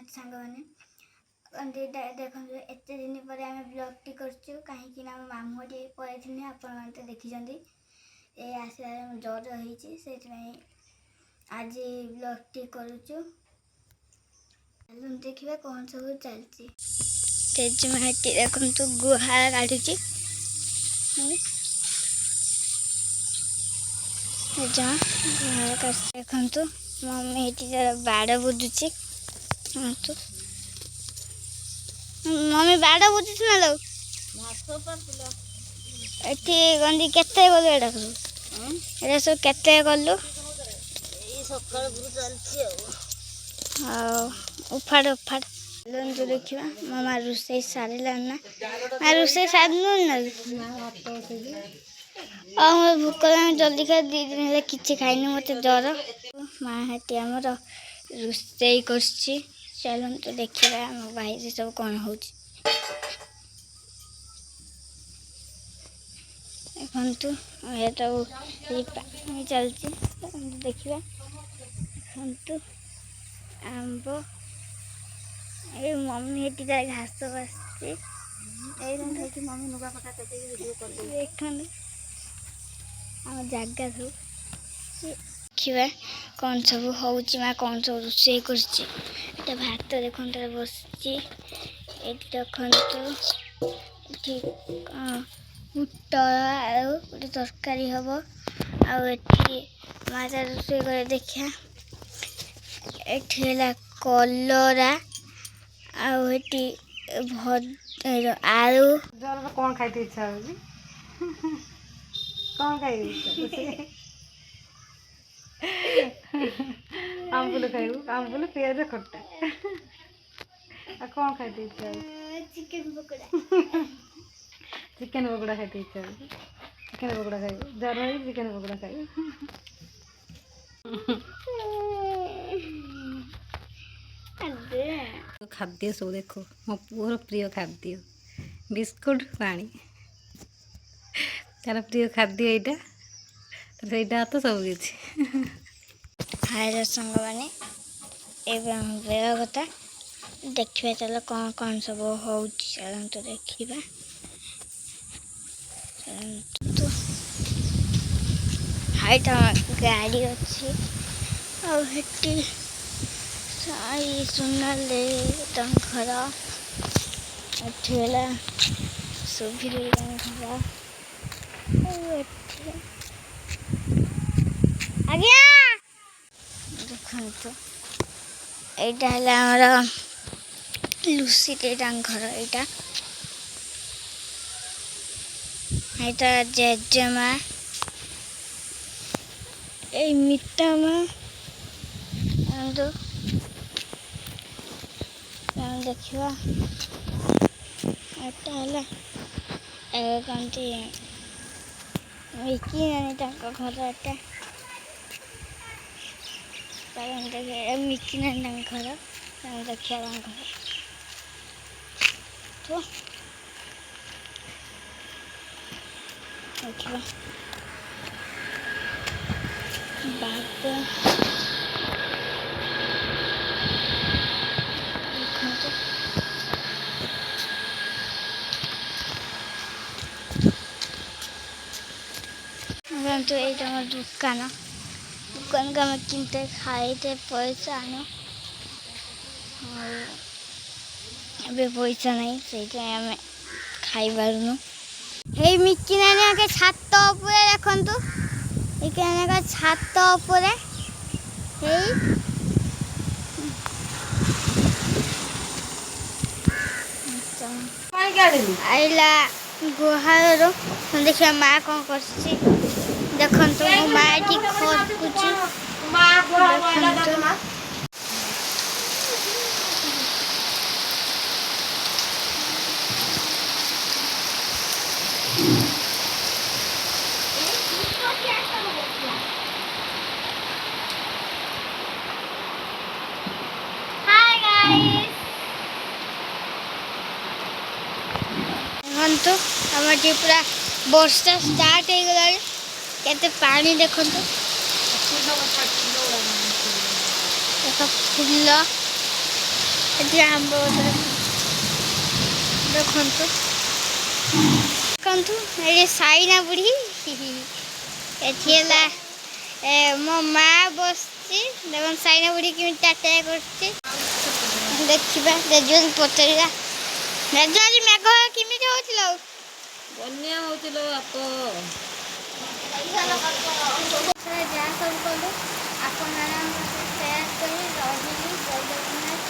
सांग मैंने देखो एत दिन पर आम ब्लॉगटी करूँ कहीं मामूटी पड़े आपण मैंने तो देखी ये आसार जर होती आज ब्लॉगटी करुचु देखा कौन सब चलती तेजमाटी देखु गुहार काटुची देखु मम्मी ये बाड़ बुझुची मम्मी बाड़ बुझुच ना लो एटी गंदी केते गलु एटा एटा सब केते गलु उफाड़ उफाड़ जो देखा मामा रोसे सारे ना रोसे सारू ना भूक जल्दी खा 2 दिन है कि खाई मत जर माँ हाथी आमर रोसे कर चलते देखा आम भाई सब कौन हो देखु ये तो चलती देखा देखु आंब ये मम्मी ये घास बस मम्मी नुगा पटा देखते आम जगह सब देखा कौन सब हो माँ कौन सब रोसे कर भात देखो बस देखु बुट आलू गोटे तरकारी हम आठी माँ रोसे कर देखा ये कलरा आठी आलू कौन खाई इच्छा हो कौन खाई आंबुल खाइबू आंबुल पियाज खट्टा कौन खाई इच्छा चिकन पकोड़ा चिकन पकोड़ा खाई इच्छा हो चिकन पकोड़ा खाइबू जर हो चिकन पकोड़ा खाइबू खाद्य सब देखो मो पुअर प्रिय खाद्य बिस्कुट पानी तार प्रिय खाद्य यहाँ तो सब किसी हाय सांग मैंने बेला कथा देखा चलो कौन कौन सब हो चलते देखा तो हाइट गाड़ी अच्छी आठी सुना घर एला सुभी घर आज्ञा देखो यहाँ लुसी घर यहाँ जेजेमा ये मिटा माँ देखा यहाँ कौनती मिकी नानी घर एटा मिकी नानी घर देखा घर तो देखा बाग तो ये दुकान दुकान का मैं किनते खाईते पैसा आनो अबे पैसा नहीं से आम खाई पारुनु हे मिकी नानी के छात उपरे देखंतु मिकी नानी का छात उपरे हे आइला गुहार देखिए माँ कौन कर देखो मो माँ ये खसकुची देखो आम पूरा वर्षा स्टार्ट हो गला केते पानी देखो देख फूल ଏଠି ଆମ୍ବ ଗଛ ଦେଖନ୍ତୁ ଦେଖନ୍ତୁ ଏଠି ସାଇନା ବୁଢ଼ୀ ଏଠି ହେଲା ମୋ ମା ବସିଛି ଦେଖନ୍ତୁ ସାଇନା ବୁଢ଼ୀ କେମିତି ଟାଟା କରୁଛି ଦେଖିବା ରେଜୁଆଲି ପଚାରିବା ରେଜୁଆଲି ମେଘ କେମିତି ହଉଥିଲା ବନ୍ୟା ହଉছিল ବାପ ଯାହା ସବୁ କଲୁ ଆପଣମାନେ ସେୟାର କରି ରହିଲି ଜୟ ଜଗନ୍ନାଥ।